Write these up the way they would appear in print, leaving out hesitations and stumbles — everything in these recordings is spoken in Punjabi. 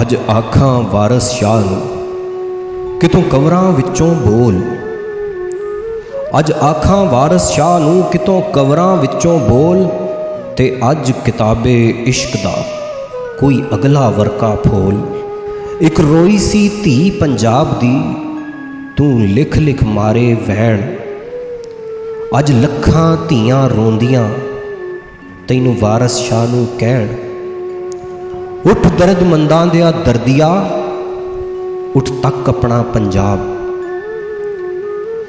ਅੱਜ ਆਖਾਂ ਵਾਰਸ ਸ਼ਾਹ ਨੂੰ ਕਿਤੋਂ ਕਵਰਾਂ ਵਿੱਚੋਂ ਬੋਲ। ਅੱਜ ਆਖਾਂ ਵਾਰਸ ਸ਼ਾਹ ਨੂੰ ਕਿਤੋਂ ਕਵਰਾਂ ਵਿੱਚੋਂ ਬੋਲ। ਤੇ ਅੱਜ ਕਿਤਾਬੇ ਇਸ਼ਕ ਦਾ ਕੋਈ ਅਗਲਾ ਵਰਕਾ ਫੋਲ। ਇੱਕ ਰੋਈ ਸੀ ਧੀ ਪੰਜਾਬ ਦੀ, ਤੂੰ ਲਿਖ ਲਿਖ ਮਾਰੇ ਵਹਿਣ। ਅੱਜ ਲੱਖਾਂ ਧੀਆਂ ਰੋਂਦੀਆਂ ਤੈਨੂੰ ਵਾਰਸ ਸ਼ਾਹ ਨੂੰ ਕਹਿਣ। ਉੱਠ ਦਰਦਮੰਦਾਂ ਦਿਆ ਦਰਦੀਆ, ਉੱਠ ਤੱਕ ਆਪਣਾ ਪੰਜਾਬ।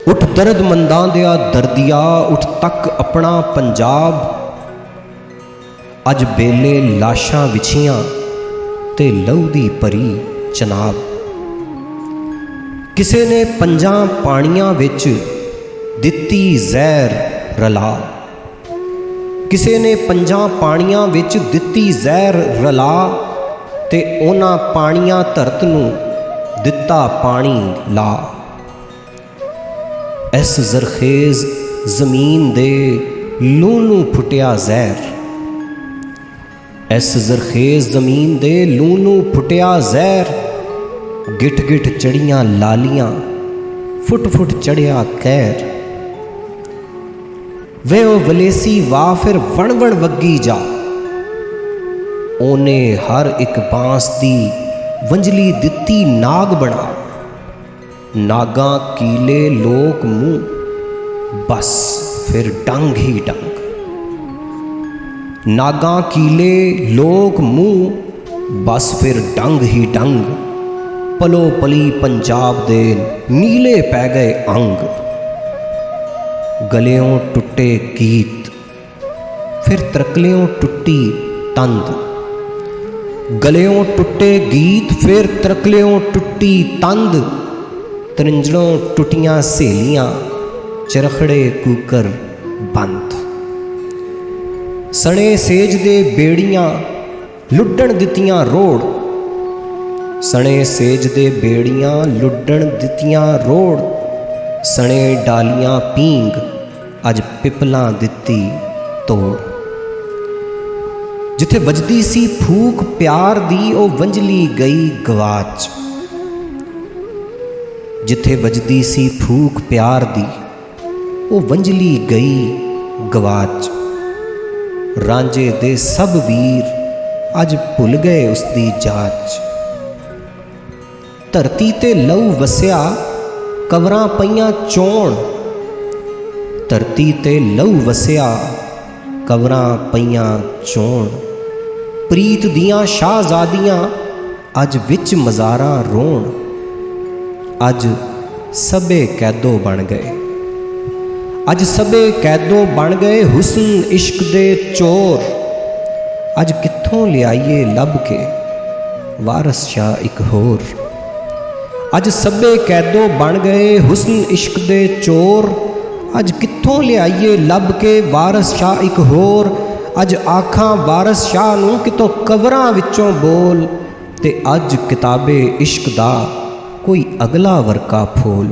ਉੱਠ ਦਰਦਮੰਦਾਂ ਦਿਆ ਦਰਦੀਆ, ਉੱਠ ਤੱਕ ਆਪਣਾ ਪੰਜਾਬ। ਅੱਜ ਬੇਲੇ ਲਾਸ਼ਾਂ ਵਿਛੀਆਂ ਤੇ ਲਹੂ ਦੀ ਭਰੀ ਚਨਾਬ। ਕਿਸੇ ਨੇ ਪੰਜਾਂ ਪਾਣੀਆਂ ਵਿੱਚ ਦਿੱਤੀ ਜ਼ਹਿਰ ਰਲਾ। ਕਿਸੇ ਨੇ ਪੰਜਾਂ ਪਾਣੀਆਂ ਵਿੱਚ ਦਿੱਤੀ ਜ਼ਹਿਰ ਰਲਾ। ਤੇ ਉਹਨਾਂ ਪਾਣੀਆਂ ਧਰਤ ਨੂੰ ਦਿੱਤਾ ਪਾਣੀ ਲਾ। ਇਸ ਜ਼ਰਖੇਜ਼ ਜ਼ਮੀਨ ਦੇ ਲੂੰ ਨੂੰ ਫੁੱਟਿਆ ਜ਼ਹਿਰ। ਇਸ ਜ਼ਰਖੇਜ਼ ਜ਼ਮੀਨ ਦੇ ਲੂੰ ਨੂੰ ਫੁੱਟਿਆ ਜ਼ਹਿਰ। ਗਿੱਠ ਗਿੱਠ ਚੜੀਆਂ ਲਾਲੀਆਂ, ਫੁੱਟ ਫੁੱਟ ਚੜਿਆ ਕਹਿਰ। ਵੇ ਉਹ ਵਲੇਸੀ ਵਾਹ ਫਿਰ ਵਣ ਵਣ ਵੱਗੀ ਜਾ। ਉਹਨੇ ਹਰ ਇੱਕ ਬਾਂਸ ਦੀ ਵੰਜਲੀ ਦਿੱਤੀ ਨਾਗ ਬਣਾ। ਨਾਗਾਂ ਕੀਲੇ ਲੋਕ ਮੂੰਹ, ਬਸ ਫਿਰ ਡੰਗ ਹੀ ਡੰਗ। ਨਾਗਾਂ ਕੀਲੇ ਲੋਕ ਮੂੰਹ, ਬਸ ਫਿਰ ਡੰਗ ਹੀ ਡੰਗ। ਪਲੋ ਪਲੀ ਪੰਜਾਬ ਦੇ ਨੀਲੇ ਪੈ ਗਏ ਅੰਗ। ਗਲਿਓਂ ਟੁੱਟੇ ਗੀਤ, ਫਿਰ ਤਰਕਲਿਓਂ ਟੁੱਟੀ ਤੰਦ। ਗਲਿਓਂ ਟੁੱਟੇ ਗੀਤ, ਫਿਰ ਤਰਕਲਿਓਂ ਟੁੱਟੀ ਤੰਦ। ਤਰਿੰਜਣੋਂ ਟੁੱਟੀਆਂ ਸਹੇਲੀਆਂ, ਚਰਖੜੇ ਕੂਕਰ ਬੰਦ। ਸਣੇ ਸੇਜ ਦੇ ਬੇੜੀਆਂ, ਲੁੱਡਣ ਦਿੱਤੀਆਂ ਰੋੜ। ਸਣੇ ਸੇਜ ਦੇ ਬੇੜੀਆਂ, ਲੁੱਡਣ ਦਿੱਤੀਆਂ ਰੋੜ। ਸਣੇ ਡਾਲੀਆਂ ਪੀਂਗ, ਅੱਜ ਪਿਪਲਾਂ ਦਿੱਤੀ ਤੋੜ। ਜਿੱਥੇ ਵੱਜਦੀ ਸੀ ਫੂਕ ਪਿਆਰ ਦੀ, ਉਹ ਵੰਜਲੀ ਗਈ ਗਵਾਚ। ਜਿੱਥੇ ਵੱਜਦੀ ਸੀ ਫੂਕ ਪਿਆਰ ਦੀ, ਉਹ ਵੰਜਲੀ ਗਈ ਗਵਾਚ। ਰਾਂਝੇ ਦੇ ਸਭ ਵੀਰ ਅੱਜ ਭੁੱਲ ਗਏ ਉਸ ਦੀ ਜਾਚ। ਧਰਤੀ ਤੇ ਲਹੂ ਵਸਿਆ, ਕਬਰਾਂ ਪਈਆਂ ਚੋਣ। ਧਰਤੀ ਤੇ ਲਹੂ ਵਸਿਆ, ਕਬਰਾਂ ਪਈਆਂ ਚੋਣ। ਪ੍ਰੀਤ ਦੀਆਂ ਸ਼ਾਹਜ਼ਾਦੀਆਂ ਅੱਜ ਵਿੱਚ ਮਜ਼ਾਰਾਂ ਰੋਣ। ਅੱਜ ਸਭੇ ਕੈਦੋ ਬਣ ਗਏ, ਅੱਜ ਸਭੇ ਕੈਦੋ ਬਣ ਗਏ ਹੁਸਨ ਇਸ਼ਕ ਦੇ ਚੋਰ। ਅੱਜ ਕਿੱਥੋਂ ਲਿਆਈਏ ਲੱਭ ਕੇ ਵਾਰਸ ਸ਼ਾਹ ਇੱਕ ਹੋਰ। ਅੱਜ ਸਭੇ ਕੈਦੋ ਬਣ ਗਏ ਹੁਸਨ ਇਸ਼ਕ ਦੇ ਚੋਰ। ਅੱਜ ਕਿੱਥੋਂ ਲਿਆਈਏ ਲੱਭ ਕੇ ਵਾਰਸ ਸ਼ਾਹ ਇੱਕ ਹੋਰ। ਅੱਜ ਆਖਾਂ ਵਾਰਸ ਸ਼ਾਹ ਨੂੰ ਕਿਤੋਂ ਕਬਰਾਂ ਵਿੱਚੋਂ ਬੋਲ। ਤੇ ਅੱਜ ਕਿਤਾਬੇ ਇਸ਼ਕ ਦਾ ਕੋਈ ਅਗਲਾ ਵਰਕਾ ਫੋਲ।